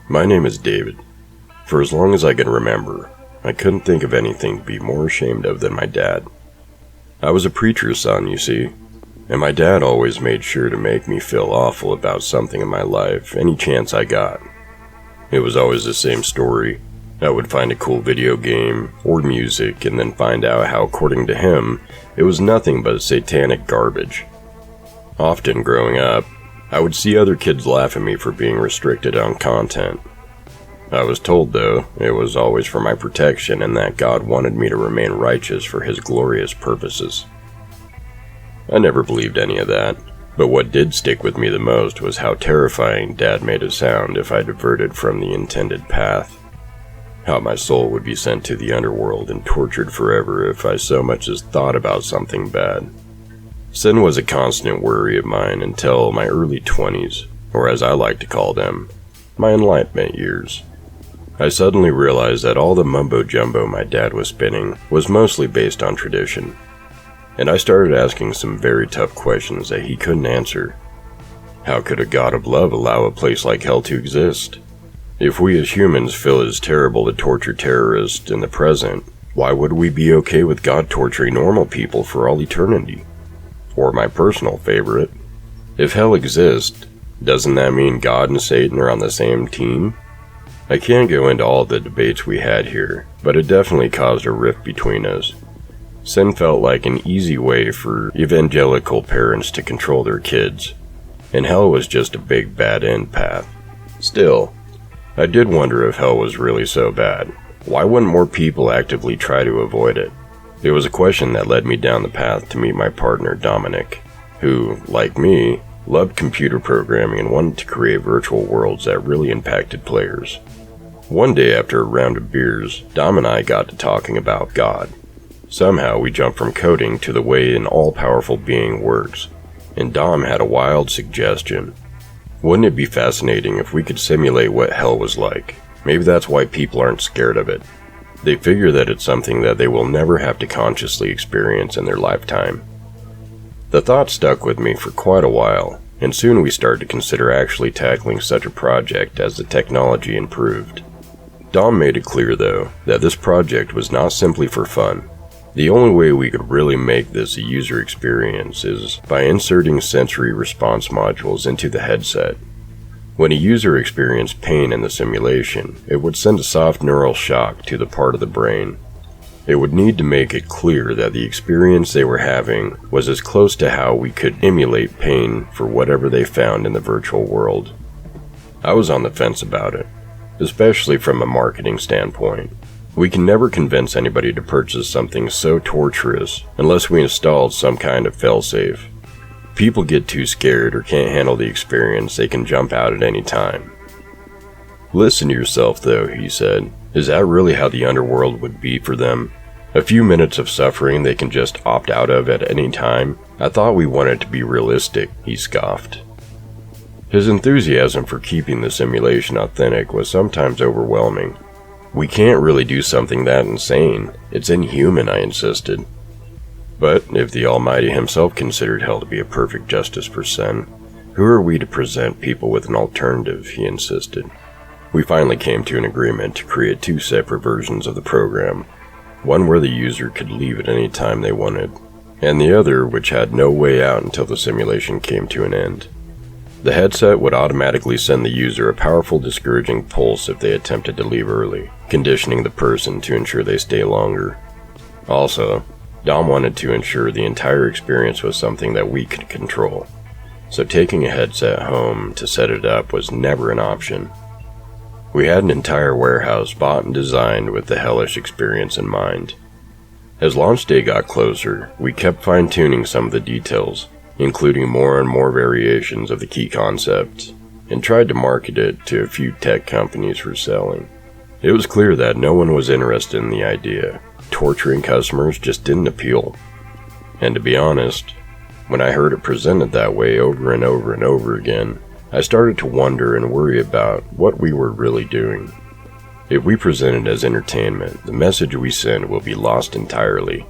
My name is David. For as long as I can remember, I couldn't think of anything to be more ashamed of than my dad. I was a preacher's son, you see, and my dad always made sure to make me feel awful about something in my life any chance I got. It was always the same story. I would find a cool video game or music and then find out how, according to him, it was nothing but satanic garbage. Often growing up, I would see other kids laugh at me for being restricted on content. I was told, though, it was always for my protection and that God wanted me to remain righteous for His glorious purposes. I never believed any of that, but what did stick with me the most was how terrifying Dad made it sound if I diverted from the intended path. How my soul would be sent to the underworld and tortured forever if I so much as thought about something bad. Sin was a constant worry of mine until my early 20s, or as I like to call them, my enlightenment years. I suddenly realized that all the mumbo-jumbo my dad was spinning was mostly based on tradition, and I started asking some very tough questions that he couldn't answer. How could a God of love allow a place like hell to exist? If we as humans feel it is terrible to torture terrorists in the present, why would we be okay with God torturing normal people for all eternity? Or my personal favorite, if hell exists, doesn't that mean God and Satan are on the same team? I can't go into all the debates we had here, but it definitely caused a rift between us. Sin felt like an easy way for evangelical parents to control their kids, and hell was just a big bad end path. Still, I did wonder if hell was really so bad. Why wouldn't more people actively try to avoid it? It was a question that led me down the path to meet my partner Dominic, who, like me, loved computer programming and wanted to create virtual worlds that really impacted players. One day after a round of beers, Dom and I got to talking about God. Somehow we jumped from coding to the way an all-powerful being works, and Dom had a wild suggestion. Wouldn't it be fascinating if we could simulate what hell was like? Maybe that's why people aren't scared of it. They figure that it's something that they will never have to consciously experience in their lifetime. The thought stuck with me for quite a while, and soon we started to consider actually tackling such a project as the technology improved. Dom made it clear, though, that this project was not simply for fun. The only way we could really make this a user experience is by inserting sensory response modules into the headset. When a user experienced pain in the simulation, it would send a soft neural shock to the part of the brain. It would need to make it clear that the experience they were having was as close to how we could emulate pain for whatever they found in the virtual world. I was on the fence about it, especially from a marketing standpoint. We can never convince anybody to purchase something so torturous unless we installed some kind of failsafe. People get too scared or can't handle the experience, they can jump out at any time. Listen to yourself though, he said. Is that really how the underworld would be for them? A few minutes of suffering they can just opt out of at any time? I thought we wanted to be realistic, he scoffed. His enthusiasm for keeping the simulation authentic was sometimes overwhelming. We can't really do something that insane. It's inhuman, I insisted. But if the Almighty himself considered hell to be a perfect justice for sin, who are we to present people with an alternative, he insisted. We finally came to an agreement to create two separate versions of the program, one where the user could leave at any time they wanted, and the other which had no way out until the simulation came to an end. The headset would automatically send the user a powerful discouraging pulse if they attempted to leave early, conditioning the person to ensure they stay longer. Also, Dom wanted to ensure the entire experience was something that we could control, so taking a headset home to set it up was never an option. We had an entire warehouse bought and designed with the hellish experience in mind. As launch day got closer, we kept fine-tuning some of the details, including more and more variations of the key concept, and tried to market it to a few tech companies for selling. It was clear that no one was interested in the idea. Torturing customers just didn't appeal. And to be honest, when I heard it presented that way over and over and over again, I started to wonder and worry about what we were really doing. If we present it as entertainment, the message we send will be lost entirely.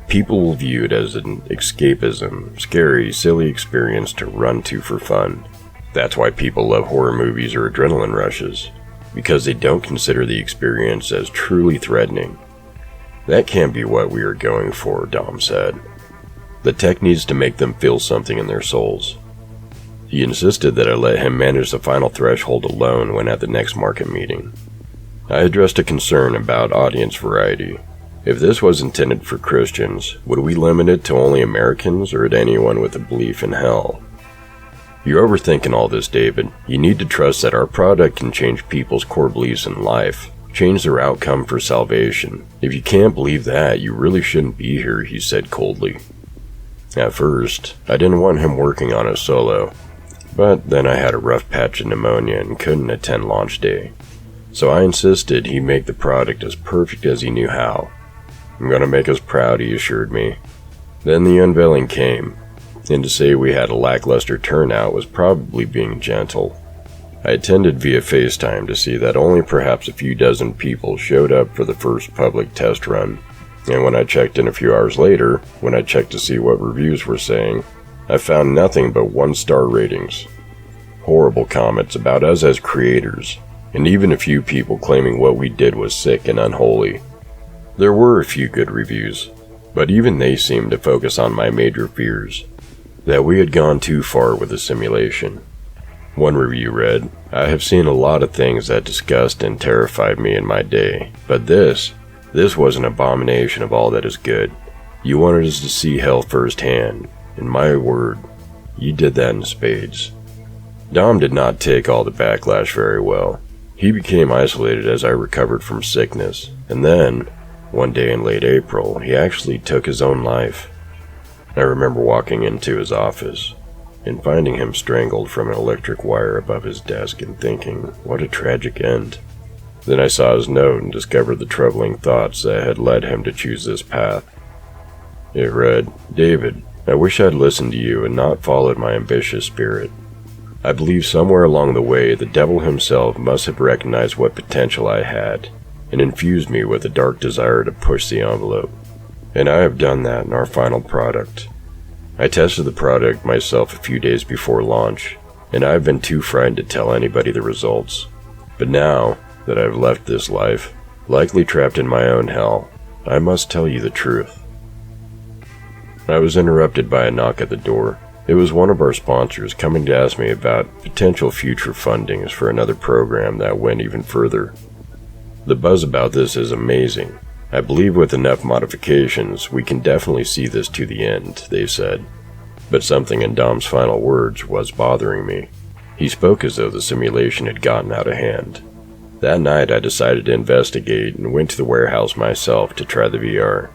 People will view it as an escapism, scary, silly experience to run to for fun. That's why people love horror movies or adrenaline rushes. because they don't consider the experience as truly threatening. That can't be what we are going for, Dom said. The tech needs to make them feel something in their souls. He insisted that I let him manage the final threshold alone when at the next market meeting. I addressed a concern about audience variety. If this was intended for Christians, would we limit it to only Americans or to anyone with a belief in hell? You're overthinking all this, David. You need to trust that our product can change people's core beliefs in life, change their outcome for salvation. If you can't believe that, you really shouldn't be here, he said coldly. At first, I didn't want him working on it solo, but then I had a rough patch of pneumonia and couldn't attend launch day. So I insisted he make the product as perfect as he knew how. I'm gonna make us proud, he assured me. Then the unveiling came, and to say we had a lackluster turnout was probably being gentle. I attended via FaceTime to see that only perhaps a few dozen people showed up for the first public test run, and when I checked in a few hours later, when I checked to see what reviews were saying, I found nothing but 1-star ratings. Horrible comments about us as creators, and even a few people claiming what we did was sick and unholy. There were a few good reviews, but even they seemed to focus on my major fears, that we had gone too far with the simulation. One review read, "I have seen a lot of things that disgust and terrified me in my day, but this was an abomination of all that is good. You wanted us to see hell firsthand, and my word, you did that in spades." Dom did not take all the backlash very well. He became isolated as I recovered from sickness, and then, one day in late April, he actually took his own life. I remember walking into his office and finding him strangled from an electric wire above his desk and thinking, what a tragic end. Then I saw his note and discovered the troubling thoughts that had led him to choose this path. It read, "David, I wish I'd listened to you and not followed my ambitious spirit. I believe somewhere along the way the devil himself must have recognized what potential I had and infused me with a dark desire to push the envelope. And I have done that in our final product. I tested the product myself a few days before launch, and I've been too frightened to tell anybody the results. But now that I've left this life, likely trapped in my own hell, I must tell you the truth." I was interrupted by a knock at the door. It was one of our sponsors coming to ask me about potential future fundings for another program that went even further. "The buzz about this is amazing. I believe with enough modifications, we can definitely see this to the end," they said. But something in Dom's final words was bothering me. He spoke as though the simulation had gotten out of hand. That night I decided to investigate and went to the warehouse myself to try the VR.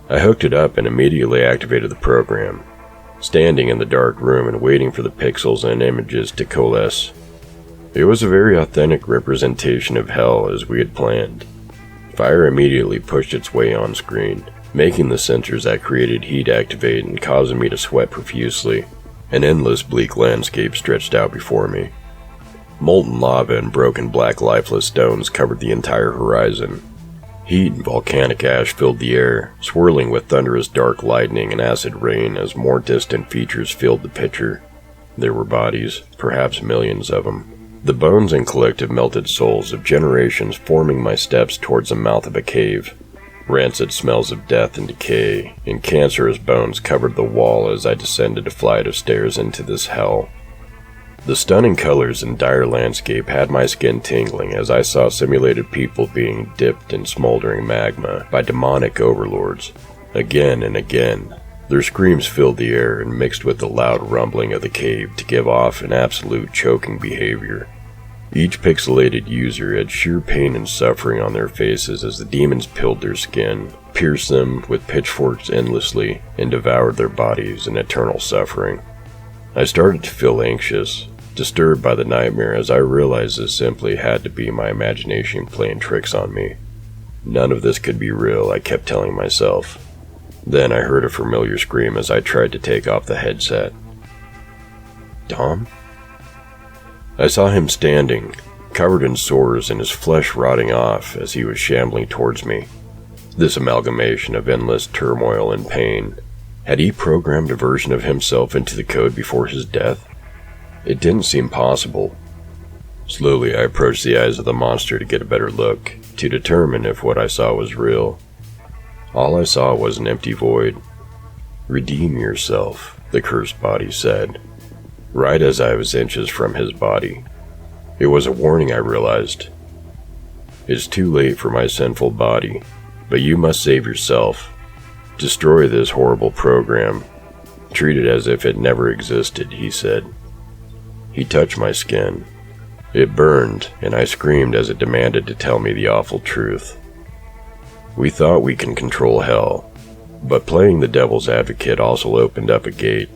I hooked it up and immediately activated the program, standing in the dark room and waiting for the pixels and images to coalesce. It was a very authentic representation of hell as we had planned. Fire immediately pushed its way on screen, making the sensors that created heat activate and causing me to sweat profusely. An endless bleak landscape stretched out before me. Molten lava and broken black lifeless stones covered the entire horizon. Heat and volcanic ash filled the air, swirling with thunderous dark lightning and acid rain as more distant features filled the picture. There were bodies, perhaps millions of them. The bones and collective melted souls of generations forming my steps towards the mouth of a cave. Rancid smells of death and decay, and cancerous bones covered the wall as I descended a flight of stairs into this hell. The stunning colors and dire landscape had my skin tingling as I saw simulated people being dipped in smoldering magma by demonic overlords. Again and again, their screams filled the air and mixed with the loud rumbling of the cave to give off an absolute choking behavior. Each pixelated user had sheer pain and suffering on their faces as the demons peeled their skin, pierced them with pitchforks endlessly, and devoured their bodies in eternal suffering. I started to feel anxious, disturbed by the nightmare as I realized this simply had to be my imagination playing tricks on me. None of this could be real, I kept telling myself. Then I heard a familiar scream as I tried to take off the headset. "Dom?" I saw him standing, covered in sores and his flesh rotting off as he was shambling towards me. This amalgamation of endless turmoil and pain. Had he programmed a version of himself into the code before his death? It didn't seem possible. Slowly, I approached the eyes of the monster to get a better look, to determine if what I saw was real. All I saw was an empty void. "Redeem yourself," the cursed body said, right as I was inches from his body. It was a warning, I realized. "It's too late for my sinful body, but you must save yourself. Destroy this horrible program. Treat it as if it never existed," he said. He touched my skin. It burned, and I screamed as it demanded to tell me the awful truth. We thought we can control hell, but playing the devil's advocate also opened up a gate.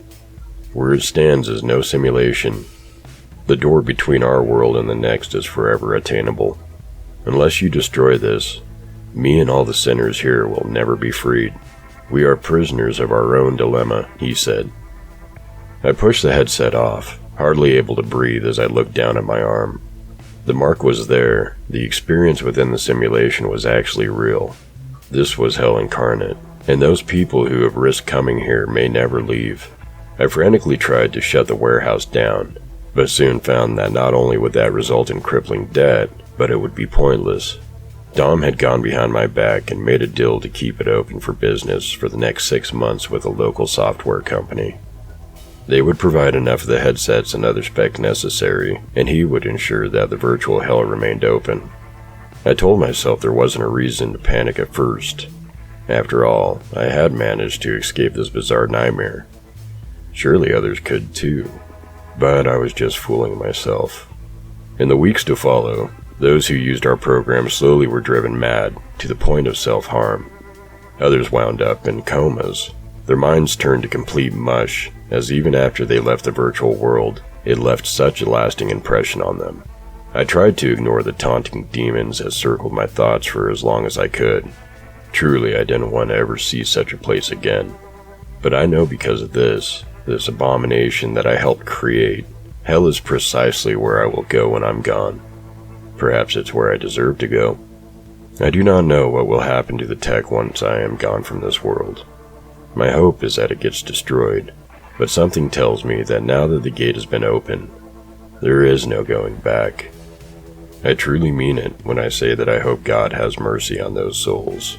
Where it stands is no simulation. The door between our world and the next is forever attainable. Unless you destroy this, me and all the sinners here will never be freed. We are prisoners of our own dilemma, he said. I pushed the headset off, hardly able to breathe as I looked down at my arm. The mark was there. The experience within the simulation was actually real. This was hell incarnate, and those people who have risked coming here may never leave. I frantically tried to shut the warehouse down, but soon found that not only would that result in crippling debt, but it would be pointless. Dom had gone behind my back and made a deal to keep it open for business for the next 6 months with a local software company. They would provide enough of the headsets and other specs necessary, and he would ensure that the virtual hell remained open. I told myself there wasn't a reason to panic at first. After all, I had managed to escape this bizarre nightmare. Surely others could too, but I was just fooling myself. In the weeks to follow, those who used our program slowly were driven mad to the point of self-harm. Others wound up in comas. Their minds turned to complete mush, as even after they left the virtual world, it left such a lasting impression on them. I tried to ignore the taunting demons that circled my thoughts for as long as I could. Truly, I didn't want to ever see such a place again. But I know because of this abomination that I helped create, hell is precisely where I will go when I'm gone. Perhaps it's where I deserve to go. I do not know what will happen to the tech once I am gone from this world. My hope is that it gets destroyed, but something tells me that now that the gate has been opened, there is no going back. I truly mean it when I say that I hope God has mercy on those souls.